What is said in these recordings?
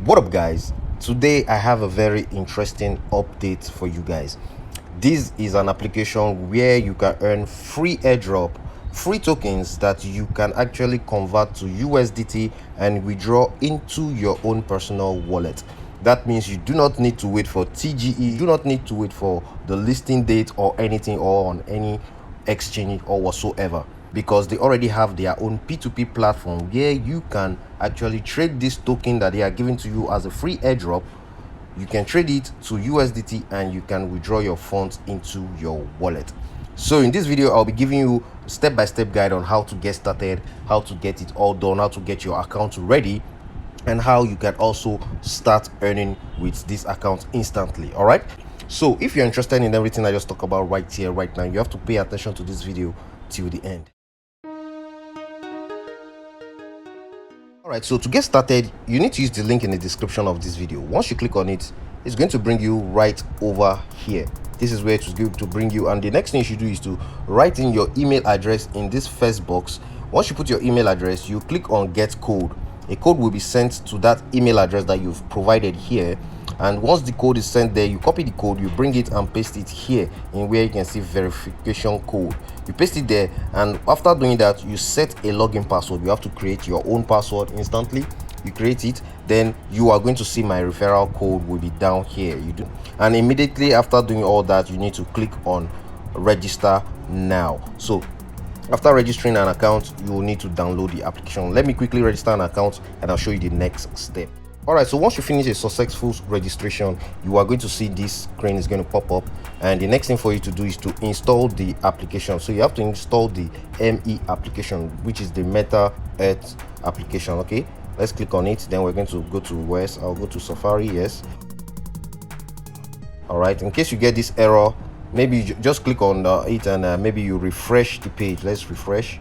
What up, guys? Today I have a very interesting update for you guys. This is an application where you can earn free airdrop, free tokens that you can actually convert to USDT and withdraw into your own personal wallet. That means you do not need to wait for TGE, you do not need to wait for the listing date or anything, or on any exchange or whatsoever, because they already have their own P2P platform where you can actually trade this token that they are giving to you as a free airdrop. You can trade it to USDT and you can withdraw your funds into your wallet. So in this video, I'll be giving you step-by-step guide on how to get started, how to get it all done, how to get your account ready, and how you can also start earning with this account instantly. All right, so if you're interested in everything I just talked about right here right now, you have to pay attention to this video till the end. All right, so to get started, you need to use the link in the description of this video. Once you click on it, it's going to bring you right over here. This is where it's going to bring you, and the next thing you should do is to write in your email address in this first box. Once you put your email address, you click on get code. A code will be sent to that email address that you've provided here, and once the code is sent there, you copy the code, you bring it and paste it here in where you can see verification code. You paste it there, and after doing that, you set a login password. You have to create your own password instantly. You create it, then you are going to see my referral code will be down here. You do, and immediately after doing all that, you need to click on register now. So after registering an account, you will need to download the application. Let me quickly register an account and I'll show you the next step. All right, so once you finish a successful registration, you are going to see this screen is going to pop up, and the next thing for you to do is to install the application. So you have to install the ME application, which is the Meta Earth application. Okay, let's click on it. Then we're going to go to West. I'll go to Safari. Yes. All right, in case you get this error, maybe you just click on it and maybe you refresh the page. Let's refresh.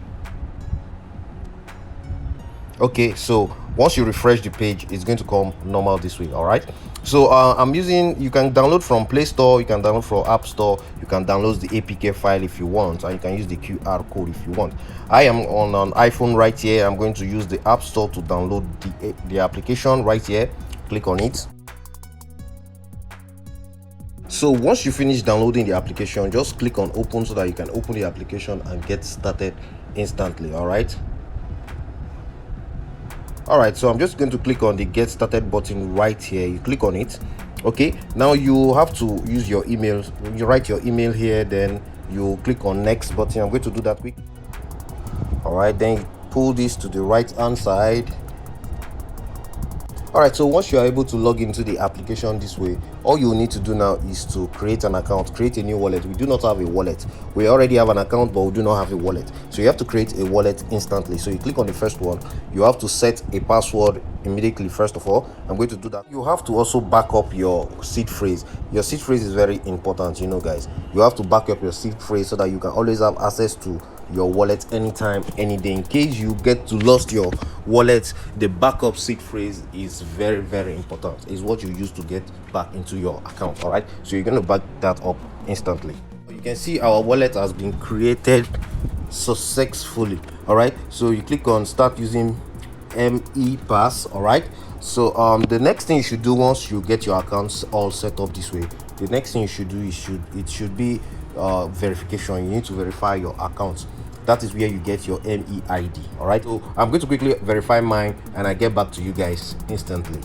Okay, so once you refresh the page, it's going to come normal this way. All right, so I'm using, you can download from Play Store, you can download from App Store, you can download the APK file if you want, and you can use the QR code if you want. I am on an iPhone right here. I'm going to use the App Store to download the application right here. Click on it. So once you finish downloading the application, just click on open so that you can open the application and get started instantly. All right, so I'm just going to click on the get started button right here. You click on it. Okay, now you have to use your email. You write your email here, then you click on next button. I'm going to do that quick. All right, then you pull this to the right hand side. All right, so once you are able to log into the application this way, all you need to do now is to create an account, create a new wallet. We do not have a wallet. We already have an account, but we do not have a wallet. So you have to create a wallet instantly. So you click on the first one. You have to set a password immediately. First of all, I'm going to do that. You have to also back up your seed phrase. Your seed phrase is very important, you know, guys. You have to back up your seed phrase so that you can always have access to your wallet anytime, any day. In case you get to lost your wallet, the backup seed phrase is very, very important. It's what you use to get back into your account. All right, so you're going to back that up instantly. You can see our wallet has been created successfully. All right, so you click on start using ME Pass. All right, so the next thing you should do once you get your accounts all set up this way, the next thing you should do is it should be verification. You need to verify your account. That is where you get your ME ID. All right, so I'm going to quickly verify mine and I get back to you guys instantly.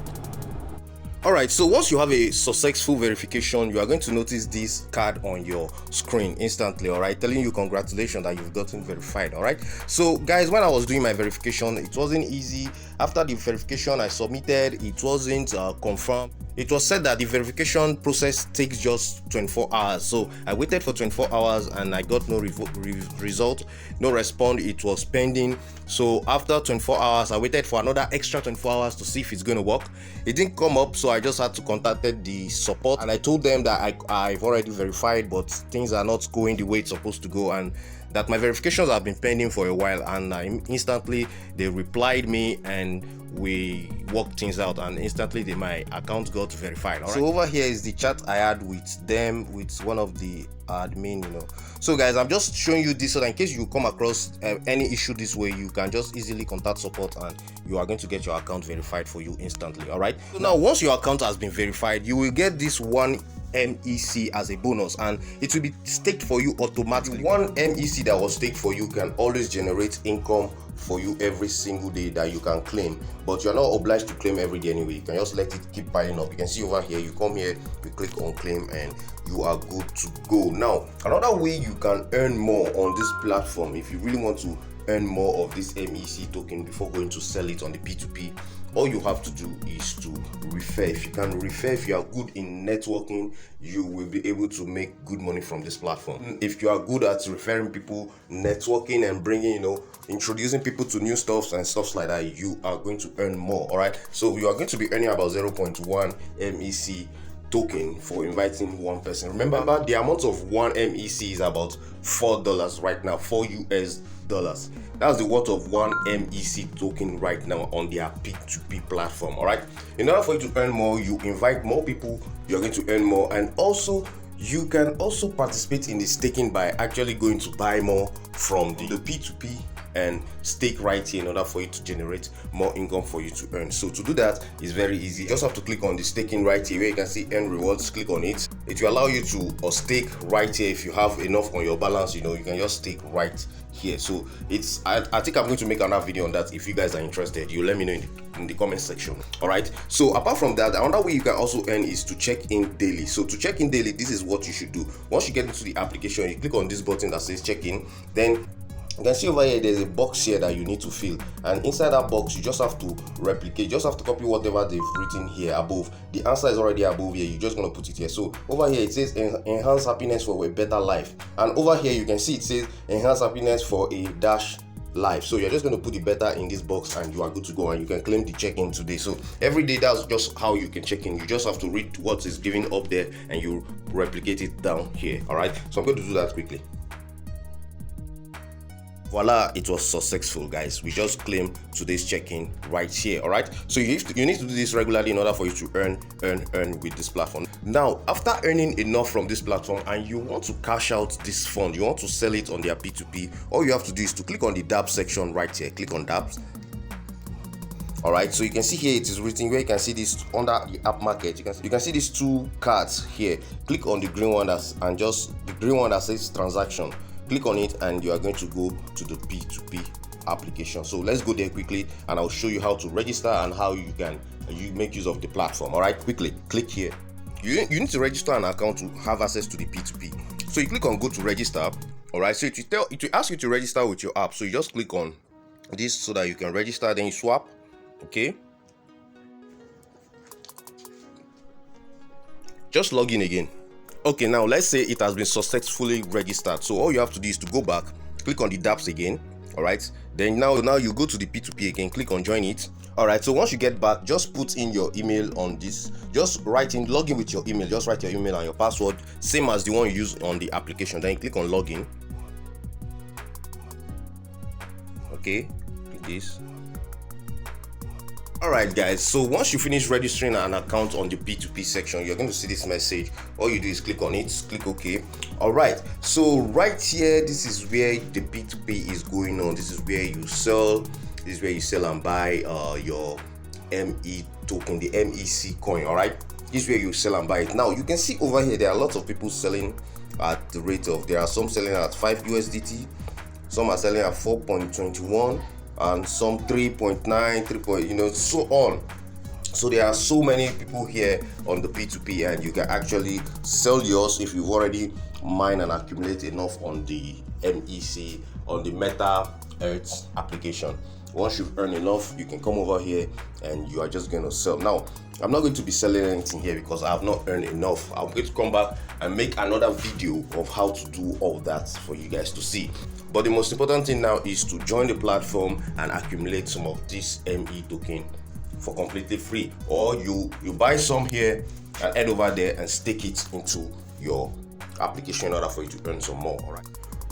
All right, so once you have a successful verification, you are going to notice this card on your screen instantly. All right, telling you congratulations that you've gotten verified. All right, so guys, when I was doing my verification, it wasn't easy. After the verification I submitted, it wasn't confirmed. It was said that the verification process takes just 24 hours. So I waited for 24 hours and I got no result, no response. It was pending. So after 24 hours, I waited for another extra 24 hours to see if it's going to work. It didn't come up, so I just had to contact the support and I told them that I've already verified, but things are not going the way it's supposed to go, and that my verifications have been pending for a while. And instantly they replied me and we worked things out, and instantly my account got verified. All right. So over here is the chat I had with them, with one of the admin, So guys, I'm just showing you this so that in case you come across any issue this way, you can just easily contact support and you are going to get your account verified for you instantly. All right. So now once your account has been verified, you will get this one MEC as a bonus, and it will be staked for you automatically. One MEC that was staked for you can always generate income for you every single day that you can claim, but you're not obliged to claim every day anyway. You can just let it keep piling up. You can see over here, you come here, you click on claim, and you are good to go. Now another way you can earn more on this platform, if you really want to earn more of this MEC token before going to sell it on the P2P, all you have to do is to refer. If you can refer, if you are good in networking, you will be able to make good money from this platform. If you are good at referring people, networking, and bringing, introducing people to new stuff and stuff like that, you are going to earn more. All right, so you are going to be earning about 0.1 MEC token for inviting one person. Remember, the amount of one MEC is about $4 right now, $4 US. That's the worth of one MEC token right now on their P2P platform. All right, in order for you to earn more, you invite more people, you're going to earn more, and also you can also participate in the staking by actually going to buy more from the P2P and stake right here in order for you to generate more income for you to earn. So to do that is very easy. You just have to click on the staking right here where you can see earn rewards. Click on it. It will allow you to stake right here. If you have enough on your balance, you can just stake right here. So I think I'm going to make another video on that. If you guys are interested, you let me know in the comment section. All right, so apart from that, another way you can also earn is to check in daily. So to check in daily, this is what you should do. Once you get into the application, you click on this button that says check in. Then you can see over here there's a box here that you need to fill, and inside that box you just have to replicate, you just have to copy whatever they've written here above. The answer is already above here, you're just going to put it here. So over here it says enhance happiness for a better life, and over here you can see it says enhance happiness for a dash life. So you're just going to put the better in this box and you are good to go, and you can claim the check-in today. So every day, that's just how you can check in. You just have to read what is given up there and you replicate it down here. All right, so I'm going to do that quickly. Voila, it was successful, guys. We just claimed today's check-in right here. All right, so you need to do this regularly in order for you to earn with this platform. Now, after earning enough from this platform and you want to cash out this fund, you want to sell it on their P2P, all you have to do is to click on the dApps section right here. Click on dApps. All right, so you can see here it is written where you can see this under the app market. You can see these two cards here. Click on the green one that says transaction. Click on it and you are going to go to the P2P application. So let's go there quickly and I'll show you how to register and how you make use of the platform. All right, quickly click here. You need to register an account to have access to the P2P. So you click on go to register. All right, so it will ask you to register with your app. So you just click on this so that you can register, then you swap. Okay, just log in again. Okay, now let's say it has been successfully registered. So all you have to do is to go back, click on the dApps again. All right, then now you go to the P2P again, click on join it. All right, so once you get back, just put in your email on this, just log in with your email, just write your email and your password, same as the one you use on the application. Then you click on login. Okay, click this. Alright guys, so once you finish registering an account on the P2P section, you're going to see this message. All you do is click on it, click OK. Alright, so right here, this is where the P2P is going on. This is where you sell, and buy your ME token, the MEC coin. Alright, this is where you sell and buy it. Now you can see over here there are lots of people selling at the rate of, there are some selling at 5 USDT, some are selling at 4.21, and some 3.9, 3. So on. So there are so many people here on the P2P, and you can actually sell yours if you've already mined and accumulate enough on the MEC, on the Meta Earth application. Once you've earned enough, you can come over here and you are just going to sell. Now, I'm not going to be selling anything here because I have not earned enough. I'm going to come back and make another video of how to do all that for you guys to see. But the most important thing now is to join the platform and accumulate some of this ME token for completely free, or you buy some here and head over there and stake it into your application in order for you to earn some more. All right.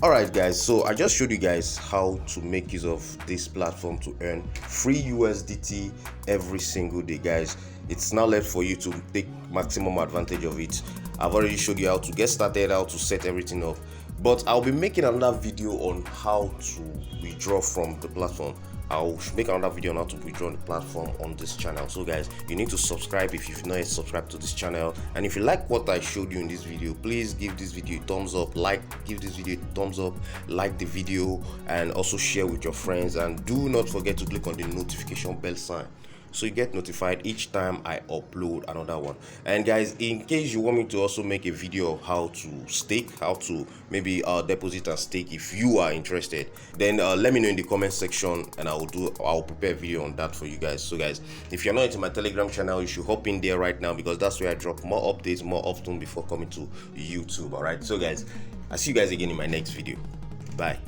Alright guys, so I just showed you guys how to make use of this platform to earn free USDT every single day, guys. It's now left for you to take maximum advantage of it. I've already showed you how to get started, how to set everything up, but I'll be making another video on how to withdraw from the platform. I'll make another video on how to withdraw the platform on this channel. So guys, you need to subscribe if you've not yet subscribed to this channel, and if you like what I showed you in this video, please give this video a thumbs up, give this video a thumbs up, like the video, and also share with your friends, and do not forget to click on the notification bell sign so you get notified each time I upload another one. And guys, in case you want me to also make a video of how to stake, how to maybe deposit and stake, if you are interested, then let me know in the comment section and I'll prepare a video on that for you guys. So guys, if you're not into my Telegram channel, you should hop in there right now, because that's where I drop more updates more often before coming to YouTube. All right, so guys, I'll see you guys again in my next video. Bye.